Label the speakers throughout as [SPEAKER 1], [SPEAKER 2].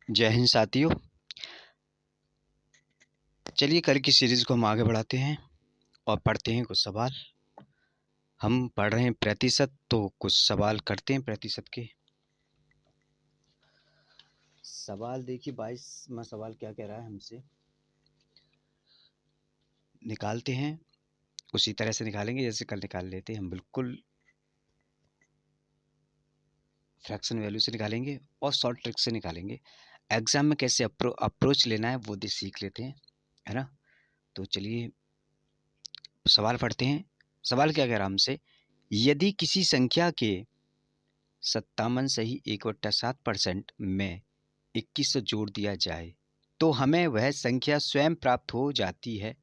[SPEAKER 1] जय हिंद साथियों। चलिए कल की सीरीज़ को हम आगे बढ़ाते हैं और पढ़ते हैं कुछ सवाल। हम पढ़ रहे हैं प्रतिशत, तो कुछ सवाल करते हैं प्रतिशत के। सवाल देखिए 22वां सवाल क्या कह रहा है हमसे। निकालते हैं, उसी तरह से निकालेंगे जैसे कल निकाल लेते हैं। हम बिल्कुल फ्रैक्शन वैल्यू से निकालेंगे और शॉर्ट ट्रिक से निकालेंगे। एग्जाम में कैसे अप्रोच लेना है वो भी सीख लेते हैं, है ना। तो चलिए सवाल पढ़ते हैं। सवाल क्या कह रहा है हमसे, यदि किसी संख्या के 57 सही 1/7% में 2100 जोड़ दिया जाए तो हमें वह संख्या स्वयं प्राप्त हो जाती है,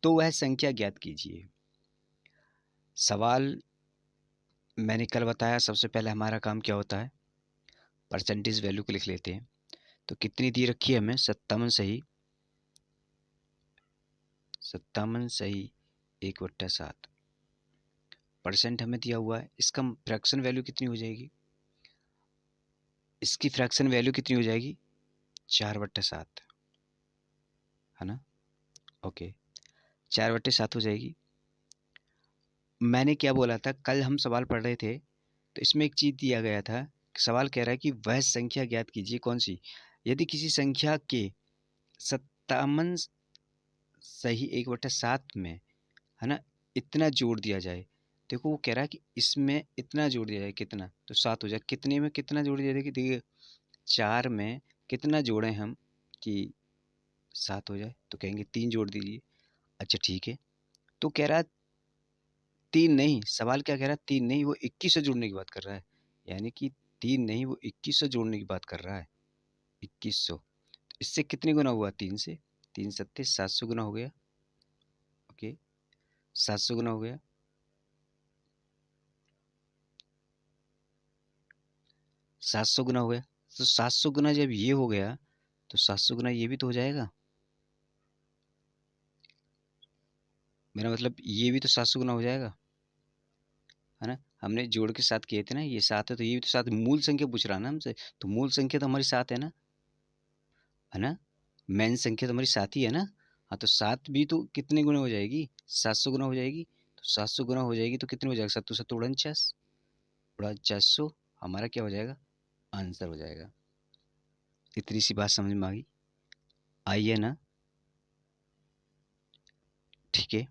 [SPEAKER 1] तो वह संख्या ज्ञात कीजिए। सवाल मैंने कल बताया, सबसे पहले हमारा काम क्या होता है, परसेंटेज वैल्यू को लिख लेते हैं। तो कितनी दी रखी है हमें, 57 सही 1/7 परसेंट हमें दिया हुआ है। इसका फ्रैक्शन वैल्यू कितनी हो जाएगी, इसकी फ्रैक्शन वैल्यू कितनी हो जाएगी, 4/7, है ना। ओके, 4/7 हो जाएगी। मैंने क्या बोला था, कल हम सवाल पढ़ रहे थे तो इसमें एक चीज़ दिया गया था। सवाल कह रहा है कि वह संख्या ज्ञात कीजिए कौन सी, यदि किसी संख्या के 57 सही 1/7 में, है ना, इतना जोड़ दिया जाए। देखो वो कह रहा है कि इसमें इतना जोड़ दिया जाए, कितना, तो 7 हो जाए। कितने में कितना जोड़ दिया जाए, देखिए 4 में कितना जोड़ें हम कि 7 हो जाए, तो कहेंगे 3 जोड़ दीजिए। अच्छा ठीक है, तो कह रहा है 3 नहीं, सवाल क्या कह रहा है, 3 नहीं, वो 21 से जोड़ने की बात कर रहा है। यानी कि 3 नहीं, वो 21 से जोड़ने की बात कर रहा है, 2100। इससे कितने गुना हुआ, 3 से, 3 सत्ते 700 गुना हो गया। ओके, 700 गुना हो गया, 700 गुना हो गया। तो 700 गुना जब ये हो गया तो 700 गुना ये भी तो हो जाएगा। मेरा मतलब ये भी तो 700 गुना हो जाएगा, है ना। हमने जोड़ के साथ किए थे ना, ये 7 है तो ये भी तो 7, मूल संख्या पूछ रहा है ना हमसे, तो मूल संख्या तो हमारी 7 है ना, है ना। मेन संख्या तो हमारी 7 ही है ना। हाँ, तो 7 भी तो कितने गुना हो जाएगी, 700 गुना हो जाएगी। तो 700 गुना हो जाएगी तो कितने हो जाएगा, 7 7 49, 4900 हमारा क्या हो जाएगा, आंसर हो जाएगा। इतनी सी बात समझ में आ गई, आई है ना, ठीक है,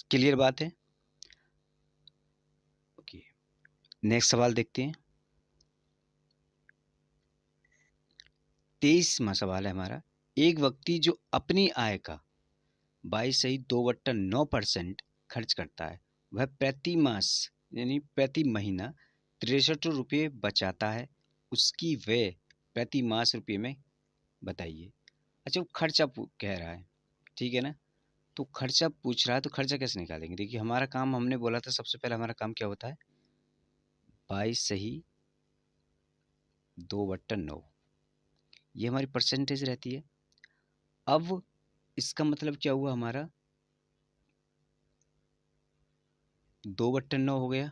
[SPEAKER 1] क्लियर बात है। ओके, नेक्स्ट सवाल देखते हैं। 23वां सवाल है हमारा, एक व्यक्ति जो अपनी आय का 22.9% खर्च करता है, वह प्रति मास यानी प्रति महीना 63 रुपये बचाता है, उसकी व्यय प्रति मास रुपये में बताइए। अच्छा, वो खर्चा कह रहा है, ठीक है ना। तो खर्चा पूछ रहा है तो खर्चा कैसे निकालेंगे, देखिए हमारा काम, हमने बोला था सबसे पहले हमारा काम क्या होता है, 22/2/9, ये हमारी परसेंटेज रहती है। अब इसका मतलब क्या हुआ, हमारा 2/9 हो गया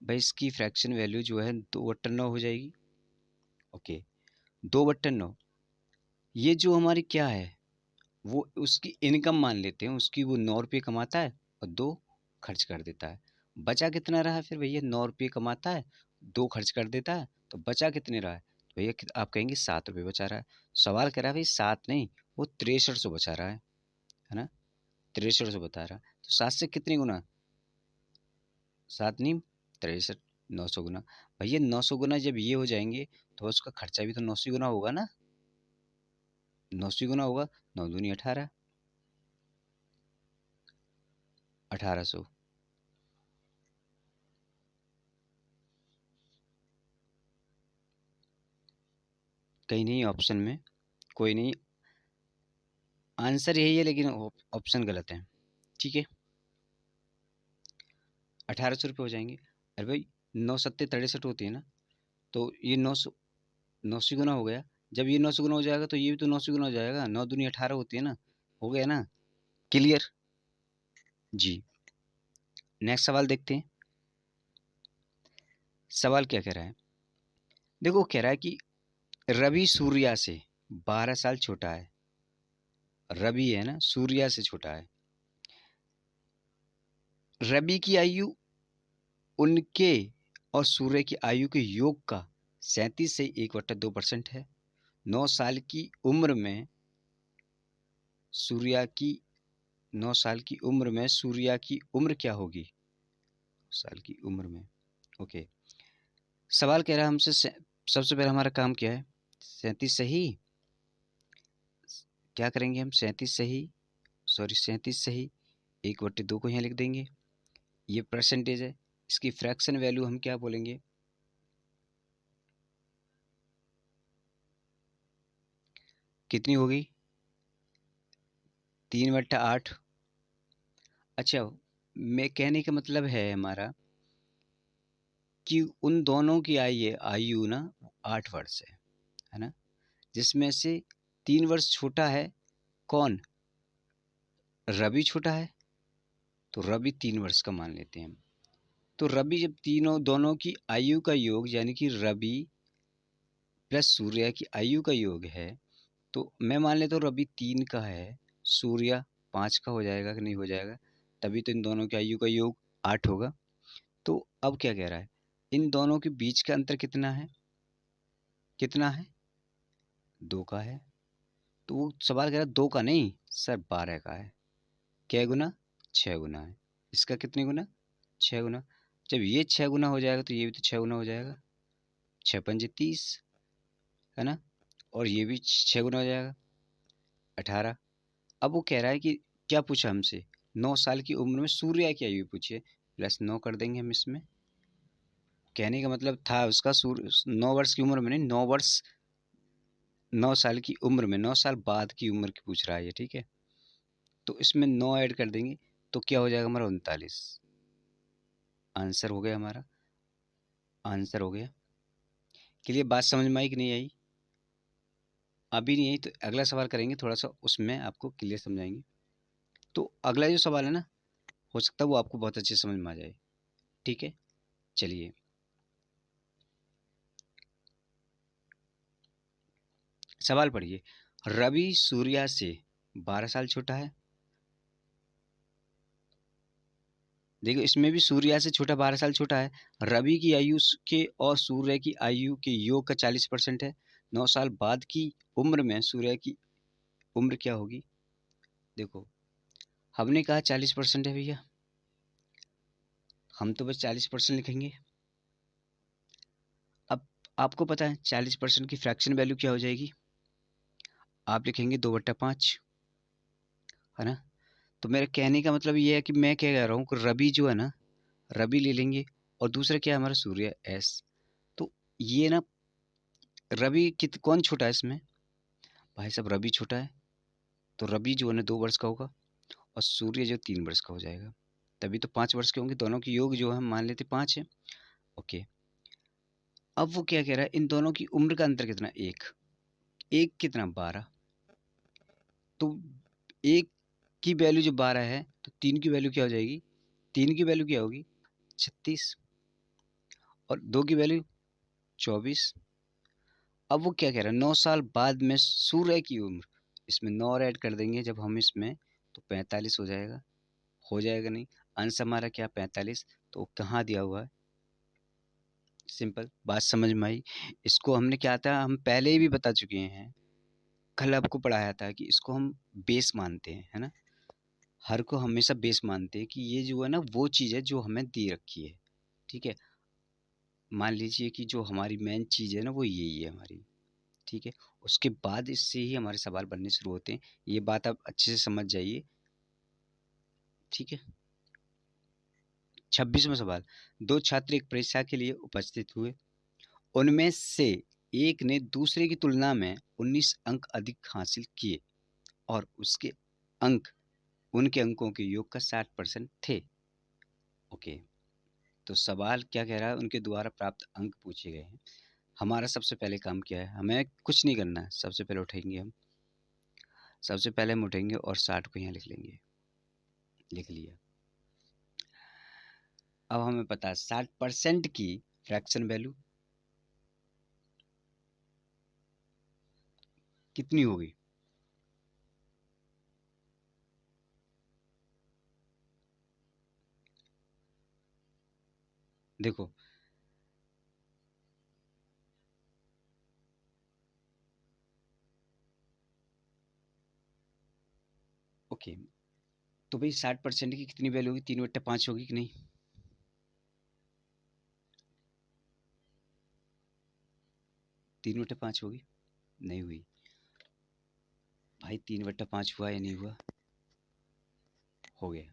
[SPEAKER 1] भाई, इसकी फ्रैक्शन वैल्यू जो है 2/9 हो जाएगी। ओके, 2/9, ये जो हमारी क्या है, वो उसकी इनकम मान लेते हैं, उसकी वो 9 रुपये कमाता है और 2 खर्च कर देता है। बचा कितना रहा फिर भैया, 9 रुपये कमाता है, 2 खर्च कर देता है, तो बचा कितने रहा है, तो भैया आप कहेंगे 7 रुपये बचा रहा है। सवाल कर रहा है भाई 7 नहीं, वो 6300 बचा रहा है ना, 6300 बता रहा है। तो 7 से कितनी गुना, 7 नहीं 63, 900 गुना। भैया 900 गुना जब ये हो जाएंगे तो उसका खर्चा भी तो 900 गुना होगा ना, 900 गुना होगा, 9 दूनी 18, 1800। कहीं नहीं ऑप्शन में, कोई नहीं, आंसर यही है लेकिन ऑप्शन गलत है, ठीक है। 1800 रुपये हो जाएंगे। अरे भाई 9 सत्ते 63 होती है ना, तो ये 900 गुना हो गया। जब ये 900 गुना हो जाएगा तो ये भी तो 900 गुना हो जाएगा, 9 दूनी 18 होती है ना, हो गया ना, क्लियर जी। नेक्स्ट सवाल देखते हैं। सवाल क्या कह रहा है, देखो कह रहा है कि रवि सूर्या से 12 साल छोटा है। रवि है ना, सूर्या से छोटा है। रवि की आयु उनके और सूर्य की आयु के योग का 37 से 1/2% है। 9 साल की उम्र में सूर्या की 9 साल की उम्र में सूर्या की उम्र क्या होगी? साल की उम्र में। ओके। सवाल कह रहा है हमसे सबसे पहले हमारा काम क्या है? 37 सही। क्या करेंगे हम? 37 सही 1/2 को यहाँ लिख देंगे। ये परसेंटेज है, इसकी फ्रैक्शन वैल्यू हम क्या बोलेंगे? कितनी होगी? 3/8। अच्छा, मैं कहने का मतलब है हमारा कि उन दोनों की आयु ना 8 वर्ष है ना, जिसमें से 3 वर्ष छोटा है कौन? रवि छोटा है, तो रवि 3 वर्ष का मान लेते हैं हम। तो रवि जब तीनों दोनों की आयु का योग यानी कि रवि प्लस सूर्य की आयु का योग है, तो मैं मान लेता हूँ रवि 3 का है, सूर्य 5 का हो जाएगा कि नहीं हो जाएगा? तभी तो इन दोनों की आयु का योग 8 होगा। तो अब क्या कह रहा है? इन दोनों के बीच का अंतर कितना है? कितना है? 2 का है। तो वो सवाल कह रहा है 2 का नहीं सर, 12 का है। क्या गुना? 6 गुना है। इसका कितने गुना? 6 गुना। जब ये 6 गुना हो जाएगा तो ये भी तो 6 गुना हो जाएगा। 6×5 = 30 है ना, और ये भी 6 गुना हो जाएगा, 18। अब वो कह रहा है कि क्या पूछा हमसे? 9 साल की उम्र में सूर्य की आयु पूछी है, +9 कर देंगे हम इसमें। कहने का मतलब था उसका, सूर्य 9 वर्ष की उम्र में नहीं, 9 वर्ष 9 साल की उम्र में, 9 साल बाद की उम्र की पूछ रहा है ये, ठीक है। तो इसमें 9 ऐड कर देंगे तो क्या हो जाएगा हमारा? 39। आंसर हो गया हमारा, आंसर हो गया। क्लियर? बात समझ में आई कि नहीं आई? अभी नहीं आई तो अगला सवाल करेंगे, थोड़ा सा उसमें आपको क्लियर समझाएंगे। तो अगला जो सवाल है ना, हो सकता है वो आपको बहुत अच्छे समझ में आ जाए, ठीक है। चलिए, सवाल पढ़िए। रवि सूर्या से 12 साल छोटा है। देखो इसमें भी सूर्या से छोटा 12 साल छोटा है। रवि की आयु के और सूर्य की आयु के योग का 40% है। 9 साल बाद की उम्र में सूर्य की उम्र क्या होगी? देखो हमने कहा 40% है भैया, हम तो बस 40% लिखेंगे। अब आपको पता है 40% की फ्रैक्शन वैल्यू क्या हो जाएगी? आप लिखेंगे 2/5, है ना। तो मेरे कहने का मतलब ये है कि मैं क्या कह रहा हूँ कि रवि जो है ना, रवि ले लेंगे और दूसरा क्या है हमारा? सूर्य एस। तो ये ना, रवि कौन छोटा है इसमें? भाई साहब रवि छोटा है, तो रवि जो है ना 2 वर्ष का होगा और सूर्य जो 3 वर्ष का हो जाएगा। तभी तो 5 वर्ष के होंगे, दोनों की योग जो है हम मान लेते 5 है। ओके। अब वो क्या कह रहा है? इन दोनों की उम्र का अंतर कितना? एक। एक कितना? 12। तो एक की वैल्यू जो 12 है तो 3 की वैल्यू क्या हो जाएगी? 3 की वैल्यू क्या होगी? 36। और 2 की वैल्यू 24। अब वो क्या कह रहा है? 9 साल बाद में सूर्य की उम्र, इसमें 9 और ऐड कर देंगे जब हम इसमें, तो 45 हो जाएगा। हो जाएगा नहीं? आंसर हमारा क्या? 45। तो कहाँ दिया हुआ है? सिंपल बात समझ में आई? इसको हमने क्या था, हम पहले ही भी बता चुके हैं, कल आपको पढ़ाया था कि इसको हम बेस मानते हैं, है ना। हर को हमेशा बेस मानते हैं कि ये जो है ना वो चीज़ है जो हमें दी रखी है, ठीक है। मान लीजिए कि जो हमारी मेन चीज़ है ना वो यही है हमारी, ठीक है। उसके बाद इससे ही हमारे सवाल बनने शुरू होते हैं। ये बात आप अच्छे से समझ जाइए, ठीक है। 26वां सवाल। दो छात्र एक परीक्षा के लिए उपस्थित हुए, उनमें से एक ने दूसरे की तुलना में 19 अंक अधिक हासिल किए और उसके अंक उनके अंकों के योग का 60% थे। ओके। तो सवाल क्या कह रहा है? उनके द्वारा प्राप्त अंक पूछे गए हैं। हमारा सबसे पहले काम क्या है? हमें कुछ नहीं करना है। सबसे पहले उठेंगे हम, सबसे पहले हम उठेंगे और 60 को यहाँ लिख लेंगे। लिख लिया। अब हमें पता है 60% की फ्रैक्शन वैल्यू कितनी होगी? देखो ओके, तो भाई 60% की कितनी वैल्यू होगी? 3/5 होगी कि नहीं? 3/5 होगी? नहीं हुई भाई। 3/5 हुआ या नहीं हुआ? हो गया।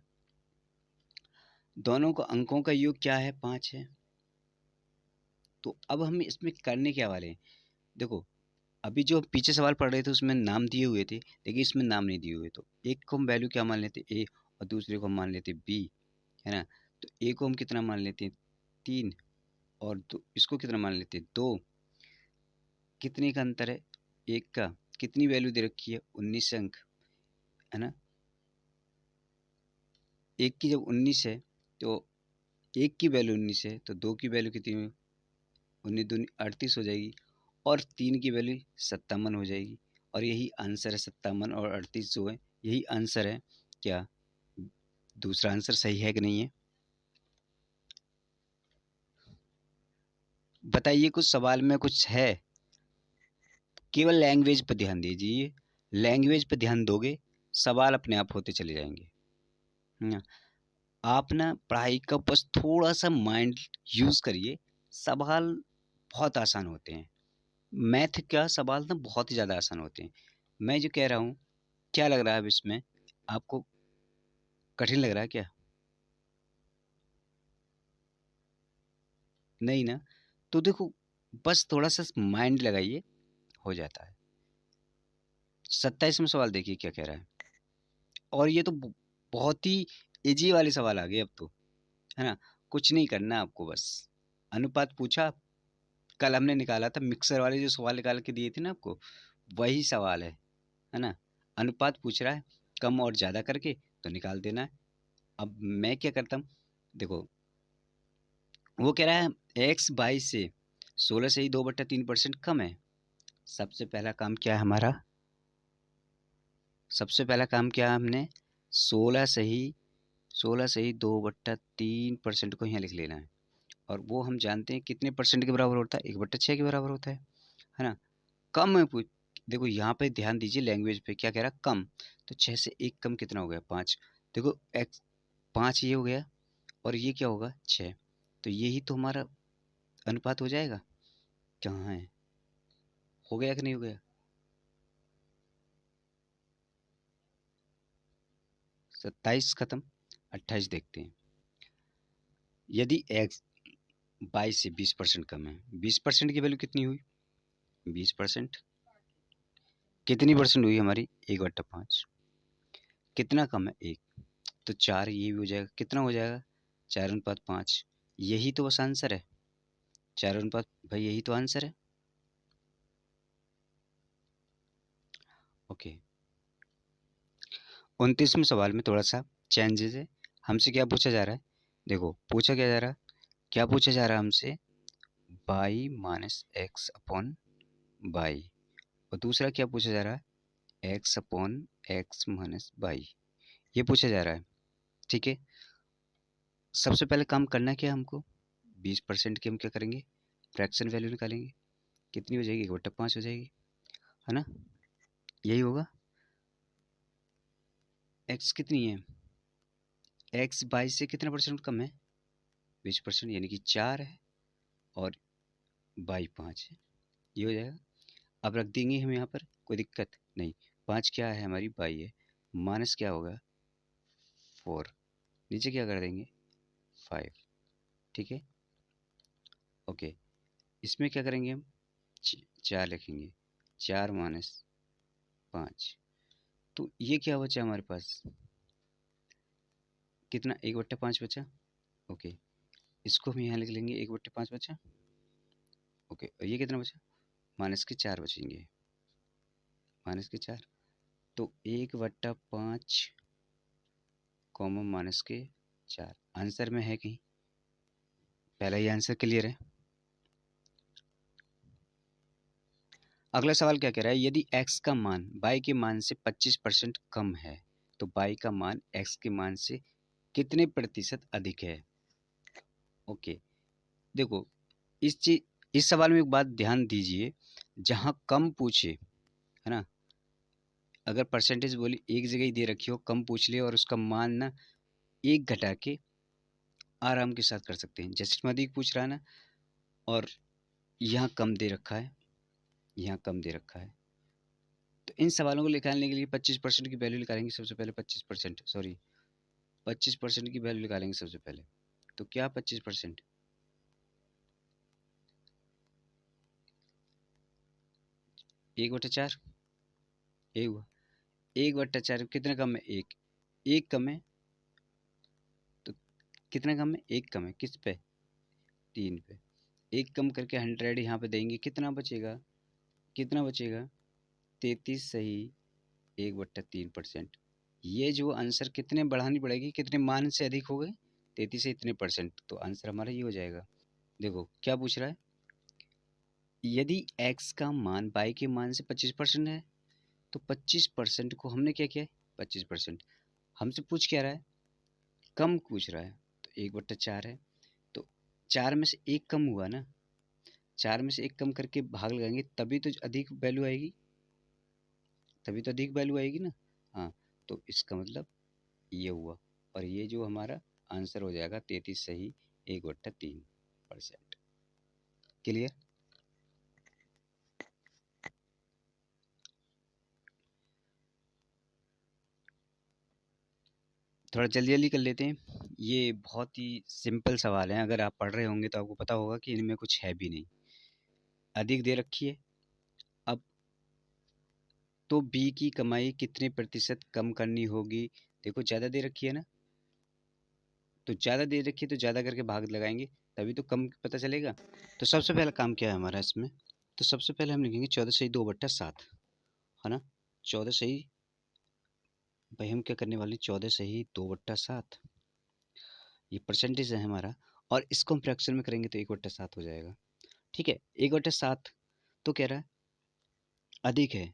[SPEAKER 1] दोनों का अंकों का योग क्या है? 5 है। तो अब हम इसमें करने क्या वाले हैं? देखो, अभी जो पीछे सवाल पढ़ रहे थे उसमें नाम दिए हुए थे, लेकिन इसमें नाम नहीं दिए हुए। तो एक को हम वैल्यू क्या मान लेते? ए, और दूसरे को हम मान लेते बी, है ना? तो ए को हम कितना मान लेते हैं? 3। और इसको कितना मान लेते हैं? 2। कितने का अंतर है? एक का। कितनी वैल्यू दे रखी है? 19 अंक, है ना? एक की जब 19 है तो एक की वैल्यू 19 है, तो दो की वैल्यू कितनी हुई? 19 दूनी 38 हो जाएगी, और 3 की वैल्यू 57 हो जाएगी। और यही आंसर है, 57 और 38 जो है यही आंसर है। क्या दूसरा आंसर सही है कि नहीं है? बताइए, कुछ सवाल में कुछ है? केवल लैंग्वेज पर ध्यान दीजिए। लैंग्वेज पर ध्यान दोगे, सवाल अपने आप होते चले जाएंगे। है ना? आप ना पढ़ाई का बस थोड़ा सा माइंड यूज करिए, सवाल बहुत आसान होते हैं। मैथ का सवाल ना बहुत ही ज़्यादा आसान होते हैं। मैं जो कह रहा हूँ, क्या लग रहा है अब इसमें आपको? कठिन लग रहा है क्या? नहीं ना? तो देखो, बस थोड़ा सा माइंड लगाइए, हो जाता है। 27वां सवाल देखिए क्या कह रहा है। और ये तो बहुत ही इजी वाले सवाल आ गए अब तो, है ना? कुछ नहीं करना आपको, बस अनुपात पूछा। कल हमने निकाला था मिक्सर वाले जो सवाल निकाल के दिए थे ना आपको, वही सवाल है ना? अनुपात पूछ रहा है, कम और ज़्यादा करके तो निकाल देना है। अब मैं क्या करता हूँ, देखो, वो कह रहा है एक्स 22 से 16 से ही 2/3% कम है। सबसे पहला काम क्या है हमारा? सबसे पहला काम क्या है? हमने 16 से ही 2/3% को यहाँ लिख लेना है। और वो हम जानते हैं कितने परसेंट के बराबर होता है? 1/6 के बराबर होता है ना? कम है पूछ। देखो यहाँ पे ध्यान दीजिए, लैंग्वेज पे क्या कह रहा है? कम। तो 6 से 1 कम कितना हो गया? 5। देखो एक्स 5 ये हो गया, और ये क्या होगा? 6। तो यही तो हमारा अनुपात हो जाएगा। कहाँ है? हो गया कि नहीं हो गया? 27 खत्म, 28 देखते हैं। यदि एक्स 22 से 20% कम है, 20% की वैल्यू कितनी हुई? 20%। कितनी परसेंट हुई हमारी? 1/5। कितना कम है? 1। तो 4 ये भी हो जाएगा। कितना हो जाएगा? 4:5। यही तो बस आंसर है। 4:5 भाई, यही तो आंसर है। ओके। 29वें सवाल में थोड़ा सा चेंजेस है। हमसे क्या पूछा जा रहा है? देखो, पूछा क्या जा रहा है? क्या पूछा जा रहा है हमसे? By minus x upon by. और दूसरा क्या पूछा जा रहा है? X upon x minus by. ये पूछा जा रहा है। ठीक है। सबसे पहले काम करना क्या है हमको? 20% की हम क्या करेंगे? फ्रैक्शन वैल्यू निकालेंगे। कितनी हो जाएगी? 1/5 हो जाएगी, है ना? यही होगा। एक्स कितनी है? एक्स 22 से कितना परसेंट कम है? 20%, यानी कि 4 है, और बाई 5 है। ये हो जाएगा। अब रख देंगे हम यहाँ पर, कोई दिक्कत नहीं। 5 क्या है? हमारी बाई है। माइनस क्या होगा? 4। नीचे क्या कर देंगे? 5। ठीक है। ओके। इसमें क्या करेंगे हम? 4 लिखेंगे। 4 माइनस 5। तो ये क्या बचा हमारे पास? कितना? 1/5 बचा। ओके। इसको हम यहाँ लिख लेंगे, 1/5 बचा। ओके। और ये कितना बचा? माइनस के 4 बचेंगे। माइनस के 4। तो 1/5 कॉमा माइनस के 4 आंसर में है कहीं? पहला ही आंसर क्लियर है। अगला सवाल क्या कह रहा है, यदि x का मान y के मान से 25% कम है तो y का मान x के मान से कितने प्रतिशत अधिक है। ओके, देखो इस सवाल में एक बात ध्यान दीजिए, जहाँ कम पूछे, है ना, अगर परसेंटेज बोली एक जगह ही दे रखी हो, कम पूछ लिया और उसका मान ना एक घटा के आराम के साथ कर सकते हैं। जैसे इसमें अधिक पूछ रहा है ना, और यहाँ कम दे रखा है, यहाँ कम दे रखा है, तो इन सवालों को निकालने के लिए 25% की वैल्यू निकालेंगे सबसे पहले। 25% की वैल्यू निकालेंगे सबसे पहले। तो क्या 25%, 1/4, ये हुआ 1/4। कितना कम है, एक कम है, तो कितना कम है, एक कम है, किस पे, 3 पे। एक कम करके 100 यहाँ पे देंगे, कितना बचेगा, कितना बचेगा, 33 सही 1/3%। ये जो आंसर कितने बढ़ानी पड़ेगी, कितने मान से अधिक हो गए, 33 से इतने परसेंट, तो आंसर हमारा ये हो जाएगा। देखो क्या पूछ रहा है, यदि x का मान y के मान से 25% है तो 25% को हमने क्या किया है, 25% हमसे पूछ क्या रहा है, कम पूछ रहा है, तो 1/4 है, तो 4 में से एक कम हुआ ना, 4 में से एक कम करके भाग लगाएंगे तभी तो अधिक वैल्यू आएगी, तभी तो अधिक वैल्यू आएगी ना। हाँ, तो इसका मतलब ये हुआ, और ये जो हमारा आंसर हो जाएगा 33 सही 1/3%। क्लियर। थोड़ा जल्दी जल्दी कर लेते हैं, ये बहुत ही सिंपल सवाल है, अगर आप पढ़ रहे होंगे तो आपको पता होगा कि इनमें कुछ है भी नहीं। अधिक दे रखी है, अब तो बी की कमाई कितने प्रतिशत कम करनी होगी। देखो ज़्यादा दे रखी है ना, तो ज़्यादा दे रखी है तो ज़्यादा करके भाग लगाएंगे तभी तो कम पता चलेगा। तो सबसे पहला काम क्या है हमारा इसमें, तो सबसे पहले हम लिखेंगे 14 सही 2/7, है ना। 14 सही, भाई हम क्या करने वाले, 14 सही 2/7, ये परसेंटेज है हमारा, और इसको हम फ्रैक्शन में करेंगे तो 1/7 हो जाएगा। ठीक है, 1/7 तो कह रहा है अधिक है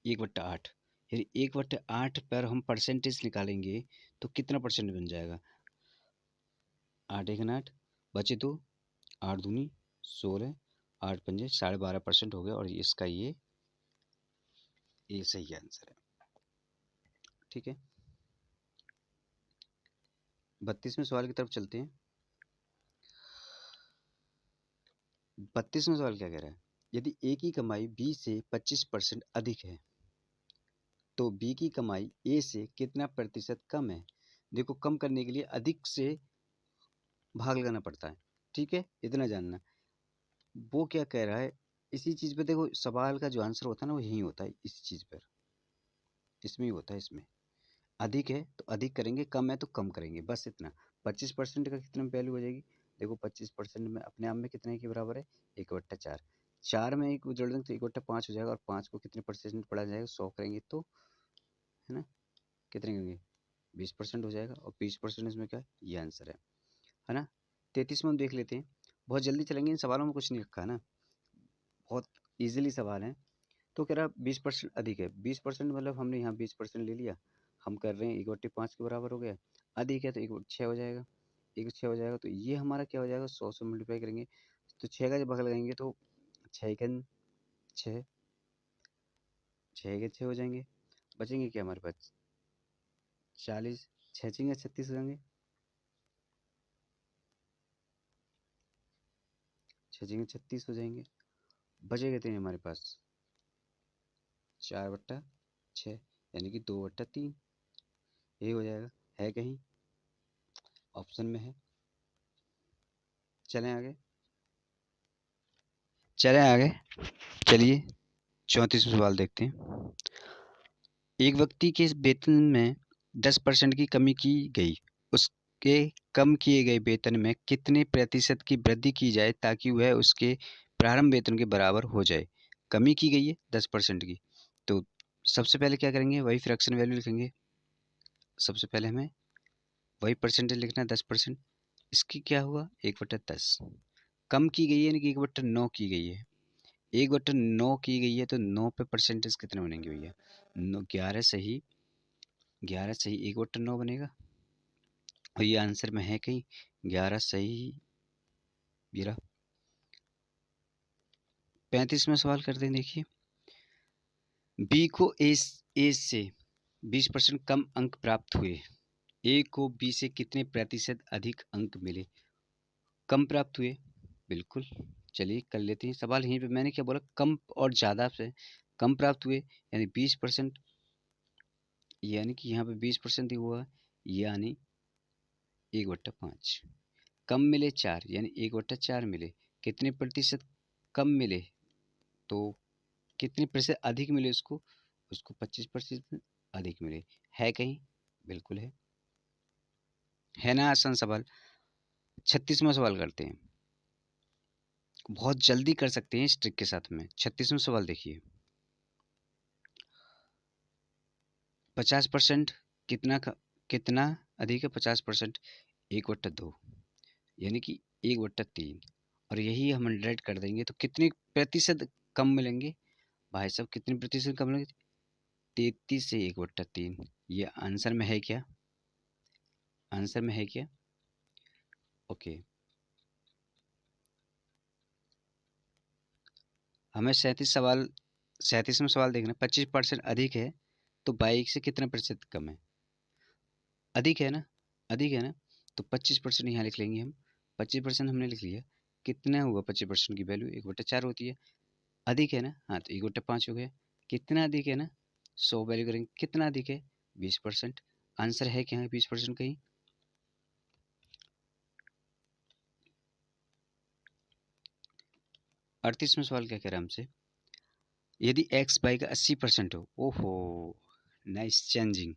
[SPEAKER 1] 1/8, यानी 1/8 पर हम परसेंटेज निकालेंगे तो कितना परसेंट बन जाएगा, 8 1 8 बचे तो 8 दूनी 16, 8 पंजे 12.5% हो गया, और इसका ये सही आंसर है। ठीक है, 32वें सवाल की तरफ चलते हैं। 32वां सवाल क्या कह रहा है, यदि ए की कमाई बी से 25% अधिक है तो बी की कमाई ए से कितना प्रतिशत कम है। देखो कम करने के लिए अधिक से भाग लगाना पड़ता है, ठीक है, इतना जानना। वो क्या कह रहा है, इसी चीज़ पे देखो, सवाल का जो आंसर होता है ना वो यही होता है, इस चीज़ पर, इसमें ही होता है। इसमें अधिक है तो अधिक करेंगे, कम है तो कम करेंगे, बस इतना। 25% का कितना वैल्यू हो जाएगी, देखो 25% में अपने आप में कितने के बराबर है, 1/4। 4 में एक जोड़ देंगे तो 1/5 हो जाएगा, और 5 को कितने परसेंट पढ़ा जाएगा, 100 करेंगे तो, है ना, कितने करेंगे, 20% हो जाएगा, और 20% इसमें क्या है, ये आंसर है ना। 33 में हम देख लेते हैं, बहुत जल्दी चलेंगे, इन सवालों में कुछ नहीं रखा है ना, बहुत ईजिली सवाल है। तो कह रहा 20% अधिक है, 20% मतलब हमने यहाँ 20% ले लिया, हम कर रहे हैं 1/5 के बराबर हो गया, अधिक है तो 1/6 हो जाएगा, 1/6 हो जाएगा, तो ये हमारा क्या हो जाएगा, 100 से मल्टीप्लाई करेंगे तो 6 का जब भाग लगाएंगे तो 6 के 6, 6 के 6 हो जाएंगे, बचेंगे क्या हमारे पास 40, 6 छेंगे 36 हो जाएंगे, 6 छेंगे 36 हो जाएंगे, बचेगा कितने हमारे पास 4/6, यानी कि 2/3, ये हो जाएगा, है कहीं ऑप्शन में है। चलें आगे, चलें आगे, चलिए 34वां सवाल देखते हैं। एक व्यक्ति के वेतन में 10% की कमी की गई, उसके कम किए गए वेतन में कितने प्रतिशत की वृद्धि की जाए ताकि वह उसके प्रारंभ वेतन के बराबर हो जाए। कमी की गई है 10% की, तो सबसे पहले क्या करेंगे, वही फ्रैक्शन वैल्यू लिखेंगे। सबसे पहले हमें वही परसेंटेज लिखना है 10%, इसकी क्या हुआ 1/10, कम की गई है यानी कि 1/9 की गई है, 1/9 की गई है, तो 9 पे परसेंटेज कितने बनेंगे भैया? 11 सही, 1/9 बनेगा। और ये आंसर में है कहीं 11 सही। ये रहा। 35वां सवाल करते हैं, देखिए। बी को ए से 20% कम अंक प्राप्त हुए, ए को बी से कितने प्रतिशत अधिक अंक मिले? कम प्राप्त हुए, बिल्कुल। चलिए कर लेते हैं सवाल। यहीं पे मैंने क्या बोला, कम और ज़्यादा से कम प्राप्त हुए, यानी 20%, यानी कि यहाँ पे 20% ही हुआ, यानी 1/5। कम मिले 4, यानी 1/4 मिले। कितने प्रतिशत कम मिले, तो कितने प्रतिशत अधिक मिले उसको, 25% अधिक मिले। है कहीं? बिल्कुल है ना आसान सवाल। 36वां सवाल करते हैं, बहुत जल्दी कर सकते हैं इस ट्रिक के साथ में। 36वां सवाल देखिए। 50% कितना अधिक है? 50% 1/2, यानी कि 1/3। और यही हम 100 कर देंगे तो कितने प्रतिशत कम मिलेंगे भाई साहब? कितने प्रतिशत कम मिलेंगे? 33 से 1/3। ये आंसर में है क्या? आंसर में है क्या? ओके। हमें 37वां सवाल देखना। 25% अधिक है तो बाइक से कितना प्रतिशत कम है? अधिक है ना, अधिक है ना, तो 25% यहाँ लिख लेंगे हम। 25% हमने लिख लिया। कितना हुआ 25% की वैल्यू? 1/4 होती है। अधिक है ना, हाँ, तो 1/5 हो गया। कितना अधिक है ना, 100 वैल्यू करेंगे। कितना अधिक है? 20%। आंसर है क्या? 20% कहीं? 38वां सवाल क्या कह रहा है हमसे? यदि एक्स बाई का 80% हो, ओहो, नाइस चेंजिंग।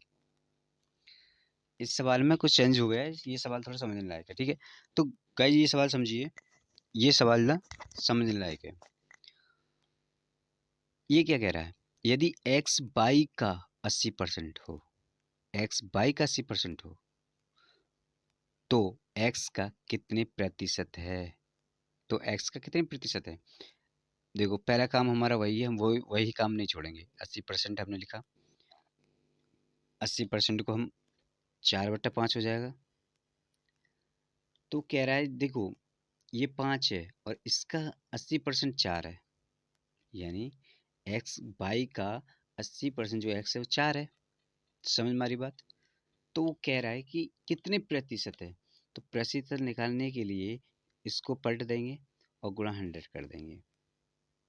[SPEAKER 1] इस सवाल में कुछ चेंज हो गया है, ये सवाल थोड़ा समझने लायक है, ठीक है। तो गाइस ये सवाल समझिए, ये सवाल ना समझने लायक है। ये क्या कह रहा है? यदि एक्स बाई का 80% हो, एक्स बाई का 80% हो, तो एक्स का कितने प्रतिशत है? तो एक्स का कितने प्रतिशत है? देखो पहला काम हमारा वही है, हम वही काम नहीं छोड़ेंगे। 80% हमने लिखा, 80% को हम 4/5 हो जाएगा। तो कह रहा है देखो, ये 5 है और इसका 80% 4 है, यानी एक्स बाई का 80% जो एक्स है वो 4 है। समझ में आ रही बात? तो वो कह रहा है कि कितने प्रतिशत है, तो प्रतिशत निकालने के लिए इसको पलट देंगे और गुणा 100 कर देंगे।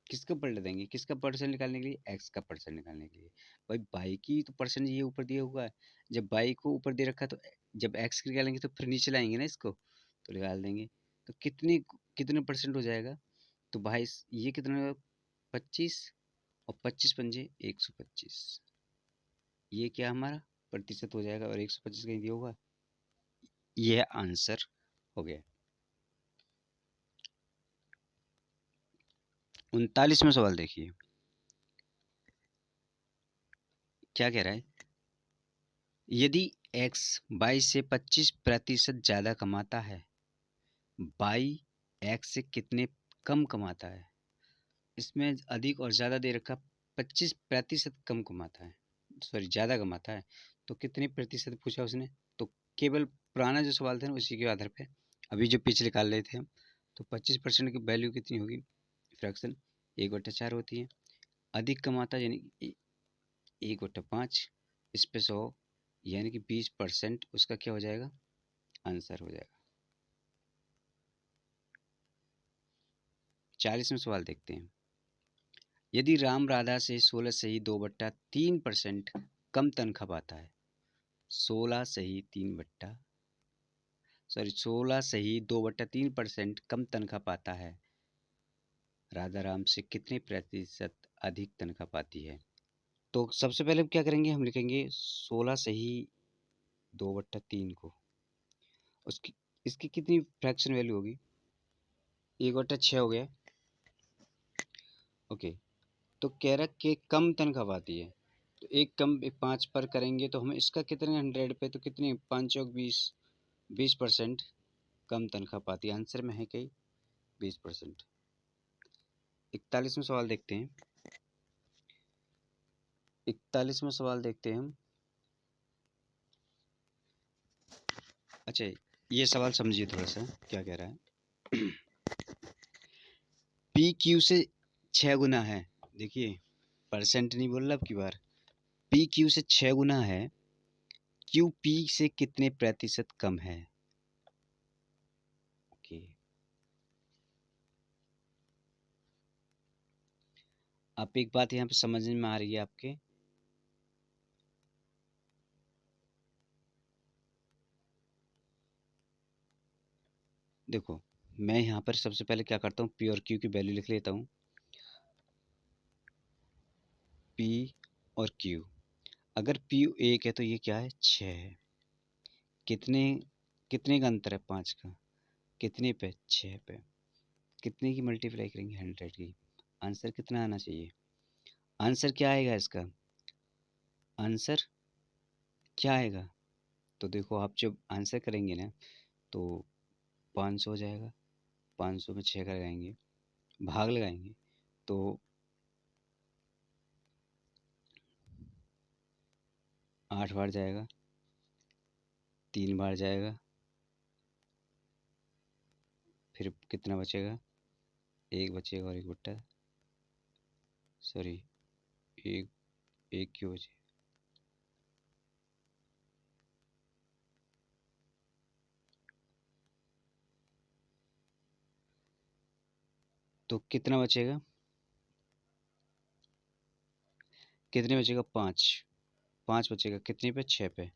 [SPEAKER 1] किसका पलट देंगे? किसका परसेंट निकालने के लिए? एक्स का परसेंट निकालने के लिए। भाई बाई की तो परसेंट ये ऊपर दिया हुआ है, जब बाई को ऊपर दे रखा है तो जब एक्स की निकालेंगे तो फिर नीचे लाएंगे ना इसको, तो निकाल देंगे। तो कितने कितने परसेंट हो जाएगा? तो भाई ये कितना? 25, और 25×5 125। ये क्या हमारा प्रतिशत हो जाएगा, और 125 कहीं दिया होगा। ये आंसर हो गया। 39वां सवाल देखिए, क्या कह रहा है? यदि x बाई से 25% ज़्यादा कमाता है, बाई x से कितने कम कमाता है? इसमें अधिक और ज़्यादा दे रखा, 25% कम कमाता है, सॉरी ज़्यादा कमाता है, तो कितने प्रतिशत पूछा उसने? तो केवल पुराना जो सवाल था ना उसी के आधार पे अभी जो पिछले निकाल रहे थे हम, तो 25% की वैल्यू कितनी होगी? फ्रैक्शन 1/4 होती है। अधिक कमाता यानी 1/5, इस पे 100, यानी कि 20% उसका क्या हो जाएगा? आंसर हो जाएगा। 40वां सवाल देखते हैं। यदि राम राधा से 16 सही 2/3% कम तनख्वाह पाता है, 16 सही 2/3% कम तनख्वाह पाता है, राधा राम से कितने प्रतिशत अधिक तनख्वाह पाती है? तो सबसे पहले क्या करेंगे, हम लिखेंगे 16 सही 2/3 को, उसकी इसकी कितनी फ्रैक्शन वैल्यू होगी? 1/6 हो गया। ओके। तो कह रहा कि कम तनख्वाह पाती है, तो एक कम 5 पर करेंगे तो हम इसका कितने 100 पे, तो कितने 5 चौक 20, 20% कम तनख्वाह पाती है। आंसर में है कहीं 20%। 41वां सवाल देखते हैं। 41वां सवाल देखते हैं हम। अच्छा, ये सवाल समझिए थोड़ा सा क्या कह रहा है। पी क्यू से 6 गुना है। देखिए, परसेंट नहीं बोल रहा अब की बार, पी क्यू से 6 गुना है, क्यू पी से कितने प्रतिशत कम है। ओके, आप एक बात यहाँ पे समझ में आ रही है आपके, देखो मैं यहाँ पर सबसे पहले क्या करता हूँ, पी और क्यू की वैल्यू लिख लेता हूँ। पी और क्यू, अगर पी 1 है तो ये क्या है, 6 है। कितने कितने का अंतर है, 5 का। कितने पे, 6 पे। कितने की मल्टीप्लाई करेंगे, 100 की। आंसर कितना आना चाहिए, आंसर क्या आएगा इसका, आंसर क्या आएगा। तो देखो आप जब आंसर करेंगे ना तो 500 हो जाएगा, 500 में 6 का लगाएंगे, भाग लगाएंगे तो 8 बार जाएगा, 3 बार जाएगा, फिर कितना बचेगा, एक बचेगा और एक बट्टा, सॉरी, एक एक क्यों बचे, तो कितना बचेगा, कितने बचेगा, 5। 5 बचेगा कितने पे, 6 पे।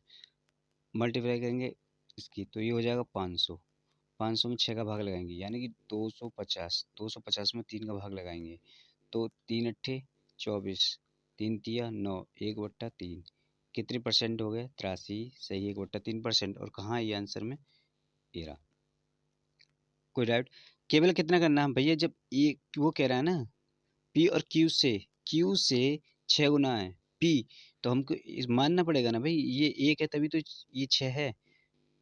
[SPEAKER 1] मल्टीप्लाई करेंगे इसकी तो ये हो जाएगा 500। 500 में 6 का भाग लगाएंगे यानी कि 250। 250 में 3 का भाग लगाएंगे तो 3 अट्ठे 24, 3 तिया 9, 1/3। कितने परसेंट हो गए, 83। सही, 1/3%। और कहाँ है ये आंसर में, ये रहा। कोई डाउट, केवल कितना करना है भैया, जब ये वो कह रहा है ना पी और क्यू से 6 गुना है पी, तो हमको मानना पड़ेगा ना भाई, ये 1 है तभी तो ये 6 है।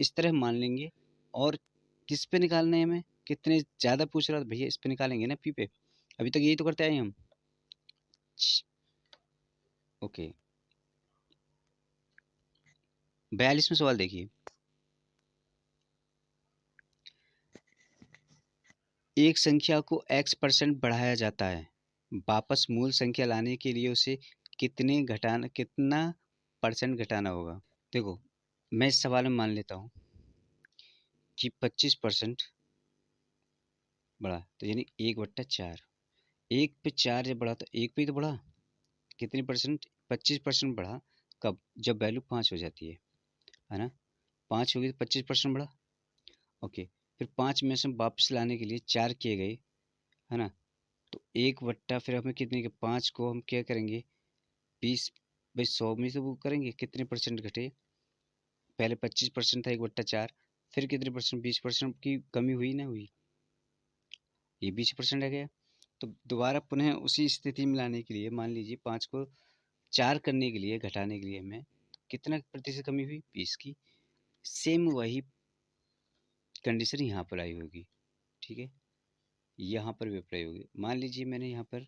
[SPEAKER 1] इस तरह मान लेंगे। और किस पे निकालना है हमें, कितने ज़्यादा पूछ रहा था भैया, इस पे निकालेंगे ना, पी पे। अभी तक यही तो करते आए हम। ओके, 42वां सवाल देखिए। एक संख्या को x% बढ़ाया जाता है, वापस मूल संख्या लाने के लिए उसे कितना परसेंट घटाना होगा। देखो मैं इस सवाल में मान लेता हूँ कि 25% बढ़ा, तो यानी 1/4। 1 पे 4 जब बढ़ा तो 1 पे ही तो बढ़ा। कितनी परसेंट, 25% बढ़ा। कब, जब वैल्यू 5 हो जाती है ना। 5 होगी तो 25% बढ़ा। ओके, फिर 5 में से वापस लाने के लिए 4 किए गए, है ना। तो 1/, फिर हमें कितने के, 5 को हम क्या करेंगे, 20 भाई 100 में से वो करेंगे, कितने परसेंट घटे। पहले 25% था, 1/4। फिर कितने परसेंट, 20% की कमी हुई ना हुई, ये 20% रह गया। तो दोबारा पुनः उसी स्थिति में लाने के लिए, मान लीजिए 5 को 4 करने के लिए, घटाने के लिए हमें कितना प्रतिशत कमी हुई, 20 की। सेम वही कंडीशन यहाँ पर आई होगी, ठीक है। यहाँ पर भी अप्लाई होगी। मान लीजिए मैंने यहाँ पर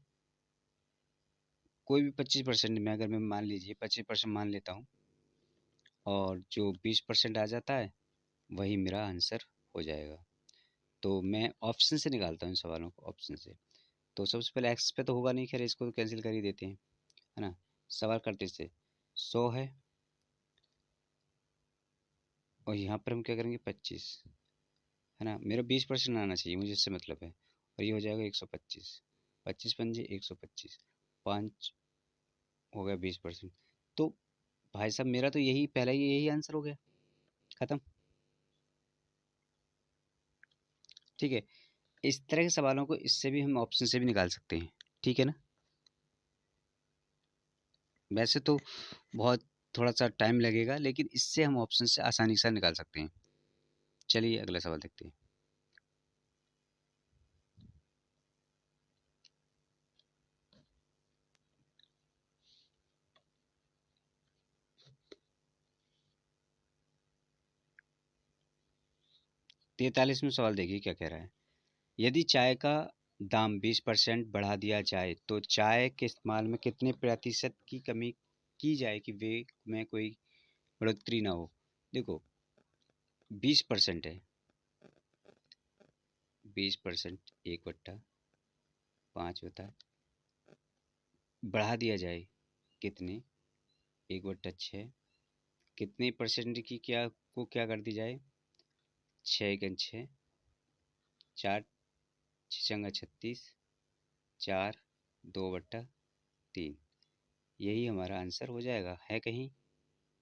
[SPEAKER 1] कोई भी 25% में, अगर मैं मान लीजिए 25% मान लेता हूँ और जो 20% आ जाता है वही मेरा आंसर हो जाएगा। तो मैं ऑप्शन से निकालता हूँ इन सवालों को, ऑप्शन से। तो सबसे पहले एक्स पे तो होगा नहीं, खैर इसको तो कैंसिल कर ही देते हैं, है ना। सवाल करते से 100 है और यहाँ पर हम क्या करेंगे, 25, है ना। मेरा 20% आना चाहिए, मुझे इससे मतलब है। और ये हो जाएगा 125। 25 पंजे 125, 5 हो गया 20%। तो भाई साहब मेरा तो यही पहला ही यही आंसर हो गया, खत्म। ठीक है, इस तरह के सवालों को इससे भी हम ऑप्शन से भी निकाल सकते हैं, ठीक है ना। वैसे तो बहुत थोड़ा सा टाइम लगेगा, लेकिन इससे हम ऑप्शन से आसानी से निकाल सकते हैं। चलिए अगला सवाल देखते हैं। 43वां सवाल देखिए क्या कह रहा है। यदि चाय का दाम 20% बढ़ा दिया जाए तो चाय के इस्तेमाल में कितने प्रतिशत की कमी की जाए कि वे में कोई बढ़ोतरी ना हो। देखो 20% है, 20% 1/5 होता है, बढ़ा दिया जाए कितने 1/6, कितने परसेंट की क्या कर दी जाए 6×6, 4 6 36, 4 2/3, यही हमारा आंसर हो जाएगा। है कहीं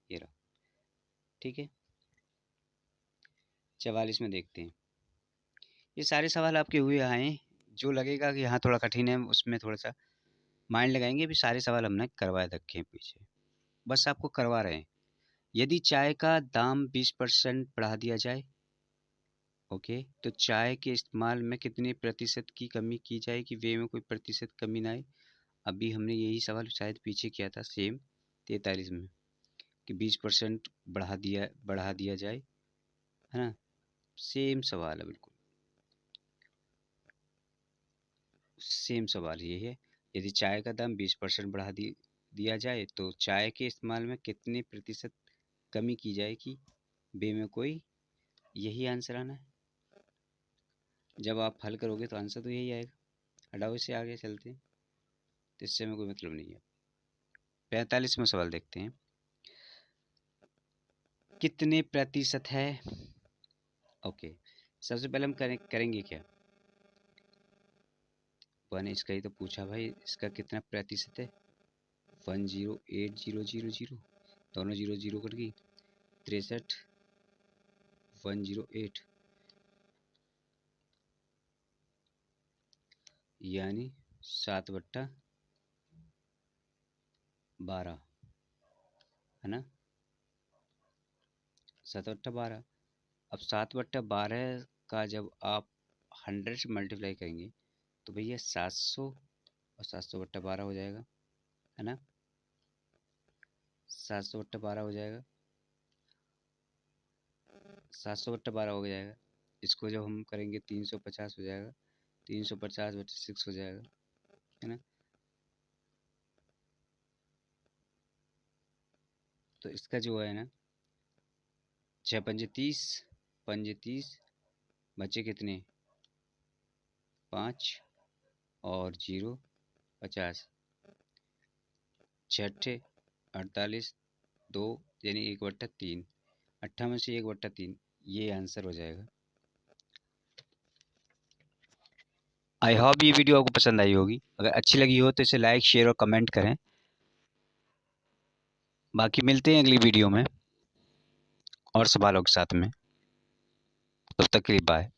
[SPEAKER 1] ये रहा, ठीक है। 44 में देखते हैं। ये सारे सवाल आपके हुए आए, जो लगेगा कि हाँ थोड़ा कठिन है उसमें थोड़ा सा माइंड लगाएंगे। भी सारे सवाल हमने करवा रखे हैं पीछे, बस आपको करवा रहे हैं। यदि चाय का दाम 20% बढ़ा दिया जाए, ओके, तो चाय के इस्तेमाल में कितने प्रतिशत की कमी की जाए कि वे में कोई प्रतिशत कमी ना आए। अभी हमने यही सवाल शायद पीछे किया था सेम 43 में कि 20% बढ़ा दिया जाए, है ना। सेम सवाल है, बिल्कुल सेम सवाल यही है। यदि चाय का दाम 20% दिया जाए तो चाय के इस्तेमाल में कितने प्रतिशत कमी की जाए कि बे में कोई, यही आंसर आना है। जब आप हल करोगे तो आंसर तो यही आएगा। हटाओ इससे, आगे चलते हैं, तो इससे हमें कोई मतलब नहीं है। 45वां सवाल देखते हैं, कितने प्रतिशत है। ओके, सबसे पहले हम करेंगे क्या, वन इसका ही तो पूछा भाई, इसका कितना प्रतिशत है 108,000, दोनों 0 0 कट गई, 63,108 यानी 7/12, है ना, 7/12। अब 7/12 का जब आप 100 से मल्टीप्लाई करेंगे तो भैया 700 और 700/12 हो जाएगा, है ना, 700/12 हो जाएगा, 700/12 हो जाएगा। इसको जब हम करेंगे 350 हो जाएगा, 350/6 हो जाएगा, है ना। तो इसका जो है ना 6×5 = 30, 5×30 बचे कितने 5 और 0 50, 6 48, 2 यानी 1/3, 58 से 1/3, ये आंसर हो जाएगा। आई होप ये वीडियो आपको पसंद आई होगी। अगर अच्छी लगी हो तो इसे लाइक शेयर और कमेंट करें। बाकी मिलते हैं अगली वीडियो में और सवालों के साथ में। तब तक के लिए बाय।